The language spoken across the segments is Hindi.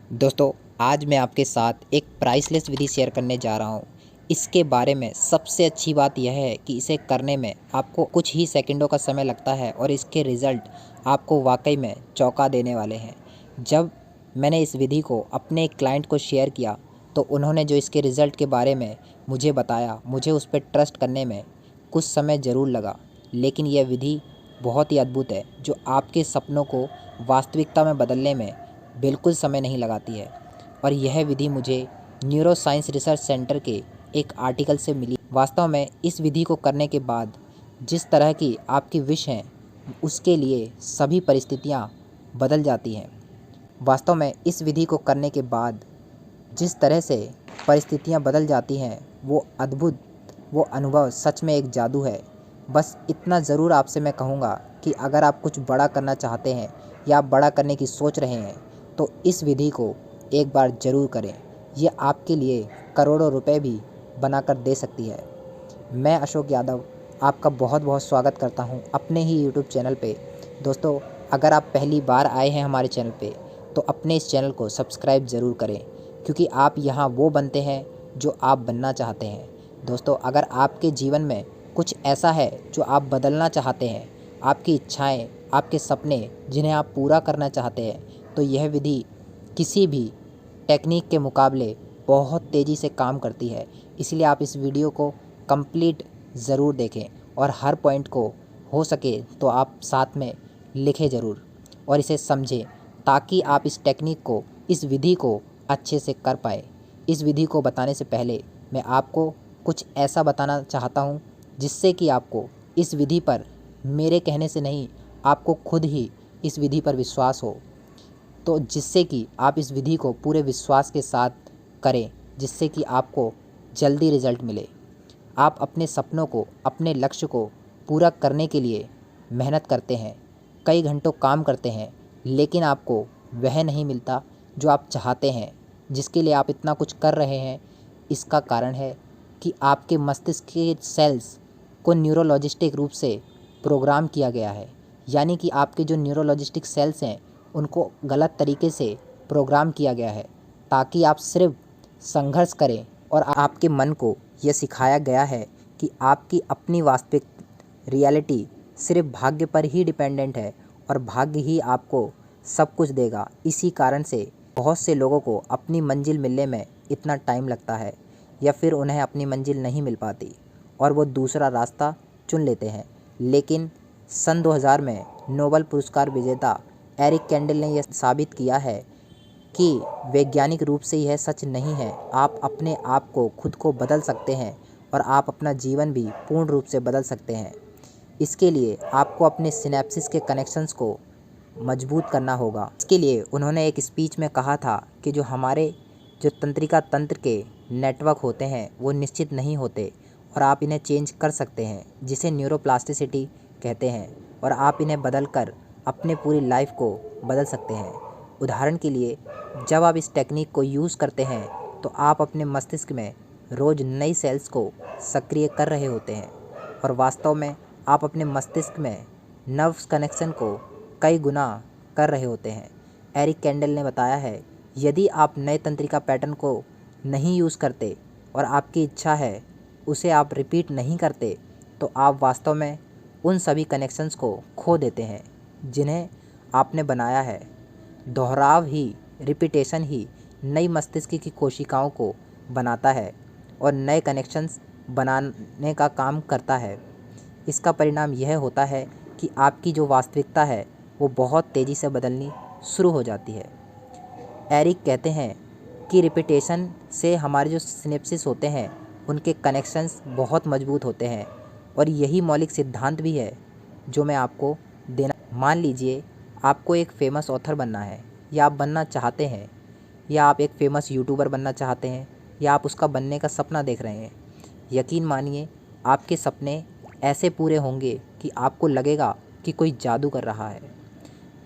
दोस्तों, आज मैं आपके साथ एक प्राइसलेस विधि शेयर करने जा रहा हूँ। इसके बारे में सबसे अच्छी बात यह है कि इसे करने में आपको कुछ ही सेकंडों का समय लगता है और इसके रिज़ल्ट आपको वाक़ई में चौंका देने वाले हैं। जब मैंने इस विधि को अपने एक क्लाइंट को शेयर किया, तो उन्होंने जो इसके रिज़ल्ट के बारे में मुझे बताया, मुझे उस पे ट्रस्ट करने में कुछ समय ज़रूर लगा। लेकिन यह विधि बहुत ही अद्भुत है, जो आपके सपनों को वास्तविकता में बदलने में बिल्कुल समय नहीं लगाती है। और यह विधि मुझे न्यूरो साइंस रिसर्च सेंटर के एक आर्टिकल से मिली। वास्तव में इस विधि को करने के बाद जिस तरह की आपकी विश हैं, उसके लिए सभी परिस्थितियाँ बदल जाती हैं। वास्तव में इस विधि को करने के बाद जिस तरह से परिस्थितियाँ बदल जाती हैं, वो अद्भुत, वो अनुभव सच में एक जादू है। बस इतना ज़रूर आपसे मैं कहूँगा कि अगर आप कुछ बड़ा करना चाहते हैं या आप बड़ा करने की सोच रहे हैं, तो इस विधि को एक बार ज़रूर करें। ये आपके लिए करोड़ों रुपए भी बनाकर दे सकती है। मैं अशोक यादव आपका बहुत बहुत स्वागत करता हूं अपने ही यूट्यूब चैनल पे। दोस्तों, अगर आप पहली बार आए हैं हमारे चैनल पे, तो अपने इस चैनल को सब्सक्राइब ज़रूर करें, क्योंकि आप यहाँ वो बनते हैं जो आप बनना चाहते हैं। दोस्तों, अगर आपके जीवन में कुछ ऐसा है जो आप बदलना चाहते हैं, आपकी इच्छाएँ, आपके सपने जिन्हें आप पूरा करना चाहते हैं, तो यह विधि किसी भी टेक्निक के मुकाबले बहुत तेज़ी से काम करती है। इसलिए आप इस वीडियो को कंप्लीट ज़रूर देखें और हर पॉइंट को हो सके तो आप साथ में लिखें ज़रूर और इसे समझें, ताकि आप इस टेक्निक को, इस विधि को अच्छे से कर पाएँ। इस विधि को बताने से पहले मैं आपको कुछ ऐसा बताना चाहता हूँ, जिससे कि आपको इस विधि पर मेरे कहने से नहीं, आपको खुद ही इस विधि पर विश्वास हो। तो जिससे कि आप इस विधि को पूरे विश्वास के साथ करें, जिससे कि आपको जल्दी रिज़ल्ट मिले। आप अपने सपनों को, अपने लक्ष्य को पूरा करने के लिए मेहनत करते हैं, कई घंटों काम करते हैं, लेकिन आपको वह नहीं मिलता जो आप चाहते हैं, जिसके लिए आप इतना कुछ कर रहे हैं। इसका कारण है कि आपके मस्तिष्क के सेल्स को न्यूरोलॉजिस्टिक रूप से प्रोग्राम किया गया है। यानी कि आपके जो न्यूरोलॉजिस्टिक सेल्स हैं, उनको गलत तरीके से प्रोग्राम किया गया है, ताकि आप सिर्फ संघर्ष करें। और आपके मन को यह सिखाया गया है कि आपकी अपनी वास्तविक रियलिटी सिर्फ भाग्य पर ही डिपेंडेंट है और भाग्य ही आपको सब कुछ देगा। इसी कारण से बहुत से लोगों को अपनी मंजिल मिलने में इतना टाइम लगता है, या फिर उन्हें अपनी मंजिल नहीं मिल पाती और वो दूसरा रास्ता चुन लेते हैं। लेकिन सन 2000 में नोबेल पुरस्कार विजेता एरिक कैंडल ने यह साबित किया है कि वैज्ञानिक रूप से यह सच नहीं है। आप अपने आप को, खुद को बदल सकते हैं और आप अपना जीवन भी पूर्ण रूप से बदल सकते हैं। इसके लिए आपको अपने सिनेप्सिस के कनेक्शंस को मजबूत करना होगा। इसके लिए उन्होंने एक स्पीच में कहा था कि जो तंत्रिका तंत्र के नेटवर्क होते हैं, वो निश्चित नहीं होते और आप इन्हें चेंज कर सकते हैं, जिसे न्यूरोप्लास्टिसिटी कहते हैं। और आप इन्हें बदल कर अपने पूरी लाइफ को बदल सकते हैं। उदाहरण के लिए, जब आप इस टेक्निक को यूज़ करते हैं, तो आप अपने मस्तिष्क में रोज़ नई सेल्स को सक्रिय कर रहे होते हैं और वास्तव में आप अपने मस्तिष्क में नर्व्स कनेक्शन को कई गुना कर रहे होते हैं। एरिक कैंडल ने बताया है, यदि आप नए तंत्रिका पैटर्न को नहीं यूज़ करते और आपकी इच्छा है उसे आप रिपीट नहीं करते, तो आप वास्तव में उन सभी कनेक्शंस को खो देते हैं जिन्हें आपने बनाया है। दोहराव ही, रिपीटेशन ही नई मस्तिष्क की कोशिकाओं को बनाता है और नए कनेक्शंस बनाने का काम करता है। इसका परिणाम यह होता है कि आपकी जो वास्तविकता है, वो बहुत तेज़ी से बदलनी शुरू हो जाती है। एरिक कहते हैं कि रिपीटेशन से हमारे जो सिनेप्सिस होते हैं, उनके कनेक्शंस बहुत मजबूत होते हैं और यही मौलिक सिद्धांत भी है जो मैं आपको देना। मान लीजिए आपको एक फ़ेमस ऑथर बनना है, या आप बनना चाहते हैं, या आप एक फ़ेमस यूट्यूबर बनना चाहते हैं, या आप उसका बनने का सपना देख रहे हैं। यकीन मानिए, आपके सपने ऐसे पूरे होंगे कि आपको लगेगा कि कोई जादू कर रहा है।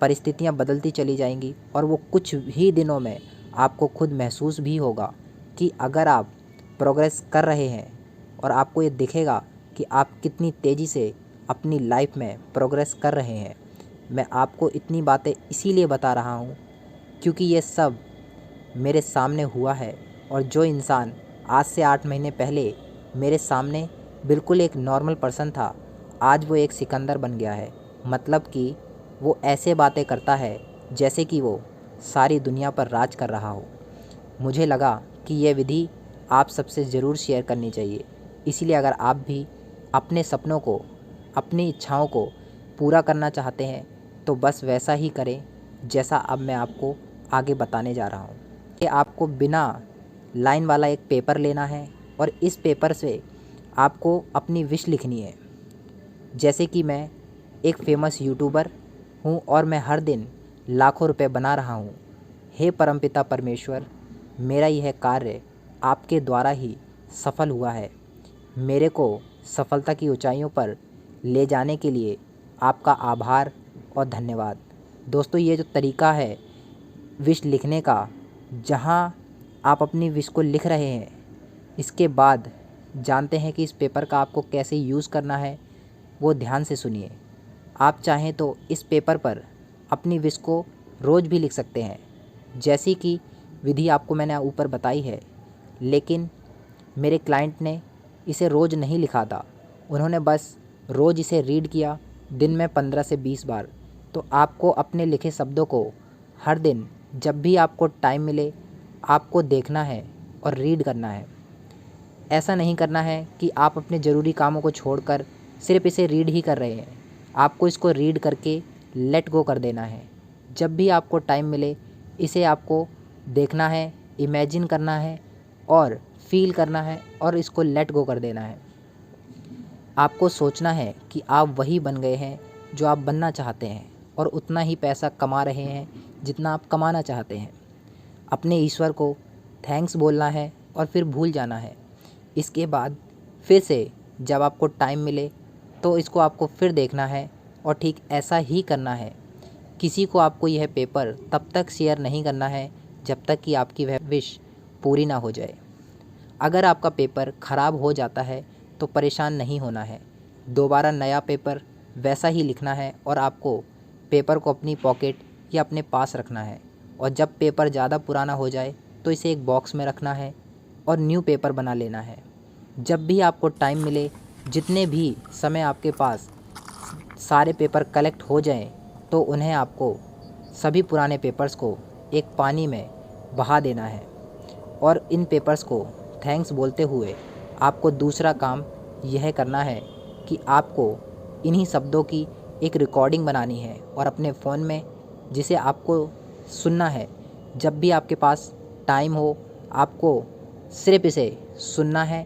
परिस्थितियाँ बदलती चली जाएंगी और वो कुछ ही दिनों में आपको खुद महसूस भी होगा कि अगर आप प्रोग्रेस कर रहे हैं, और आपको ये दिखेगा कि आप कितनी तेज़ी से अपनी लाइफ में प्रोग्रेस कर रहे हैं। मैं आपको इतनी बातें इसीलिए बता रहा हूँ क्योंकि ये सब मेरे सामने हुआ है और जो इंसान आज से 8 महीने पहले मेरे सामने बिल्कुल एक नॉर्मल पर्सन था, आज वो एक सिकंदर बन गया है। मतलब कि वो ऐसे बातें करता है जैसे कि वो सारी दुनिया पर राज कर रहा हो। मुझे लगा कि ये विधि आप सबसे ज़रूर शेयर करनी चाहिए। इसीलिए अगर आप भी अपने सपनों को, अपनी इच्छाओं को पूरा करना चाहते हैं तो बस वैसा ही करें जैसा अब मैं आपको आगे बताने जा रहा हूँ। कि आपको बिना लाइन वाला एक पेपर लेना है और इस पेपर से आपको अपनी विश लिखनी है। जैसे कि मैं एक फेमस यूट्यूबर हूँ और मैं हर दिन लाखों रुपए बना रहा हूँ। हे परमपिता परमेश्वर, मेरा यह कार्य आपके द्वारा ही सफल हुआ है। मेरे को सफलता की ऊंचाइयों पर ले जाने के लिए आपका आभार और धन्यवाद। दोस्तों, ये जो तरीका है विश लिखने का, जहाँ आप अपनी विश को लिख रहे हैं, इसके बाद जानते हैं कि इस पेपर का आपको कैसे यूज़ करना है, वो ध्यान से सुनिए। आप चाहें तो इस पेपर पर अपनी विश को रोज़ भी लिख सकते हैं, जैसी कि विधि आपको मैंने ऊपर बताई है। लेकिन मेरे क्लाइंट ने इसे रोज़ नहीं लिखा था, उन्होंने बस रोज़ इसे रीड किया दिन में 15 से 20 बार। तो आपको अपने लिखे शब्दों को हर दिन जब भी आपको टाइम मिले आपको देखना है और रीड करना है। ऐसा नहीं करना है कि आप अपने ज़रूरी कामों को छोड़कर सिर्फ इसे रीड ही कर रहे हैं। आपको इसको रीड करके लेट गो कर देना है। जब भी आपको टाइम मिले इसे आपको देखना है, इमेजिन करना है और फील करना है और इसको लेट गो कर देना है। आपको सोचना है कि आप वही बन गए हैं जो आप बनना चाहते हैं और उतना ही पैसा कमा रहे हैं जितना आप कमाना चाहते हैं। अपने ईश्वर को थैंक्स बोलना है और फिर भूल जाना है। इसके बाद फिर से जब आपको टाइम मिले तो इसको आपको फिर देखना है और ठीक ऐसा ही करना है। किसी को आपको यह पेपर तब तक शेयर नहीं करना है जब तक कि आपकी वह विश पूरी ना हो जाए। अगर आपका पेपर ख़राब हो जाता है तो परेशान नहीं होना है, दोबारा नया पेपर वैसा ही लिखना है और आपको पेपर को अपनी पॉकेट या अपने पास रखना है। और जब पेपर ज़्यादा पुराना हो जाए तो इसे एक बॉक्स में रखना है और न्यू पेपर बना लेना है। जब भी आपको टाइम मिले, जितने भी समय आपके पास सारे पेपर कलेक्ट हो जाएं, तो उन्हें आपको सभी पुराने पेपर्स को एक पानी में बहा देना है और इन पेपर्स को थैंक्स बोलते हुए आपको दूसरा काम यह करना है कि आपको इन्हीं शब्दों की एक रिकॉर्डिंग बनानी है और अपने फ़ोन में, जिसे आपको सुनना है। जब भी आपके पास टाइम हो आपको सिर्फ इसे सुनना है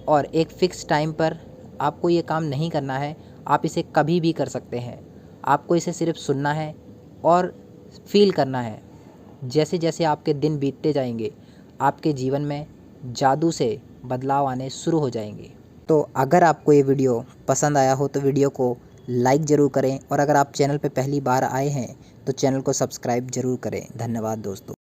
और एक फ़िक्स टाइम पर आपको ये काम नहीं करना है। आप इसे कभी भी कर सकते हैं। आपको इसे सिर्फ सुनना है और फील करना है। जैसे जैसे आपके दिन बीतते जाएंगे आपके जीवन में जादू से बदलाव आने शुरू हो जाएंगे। तो अगर आपको ये वीडियो पसंद आया हो तो वीडियो को लाइक ज़रूर करें और अगर आप चैनल पर पहली बार आए हैं तो चैनल को सब्सक्राइब ज़रूर करें। धन्यवाद दोस्तों।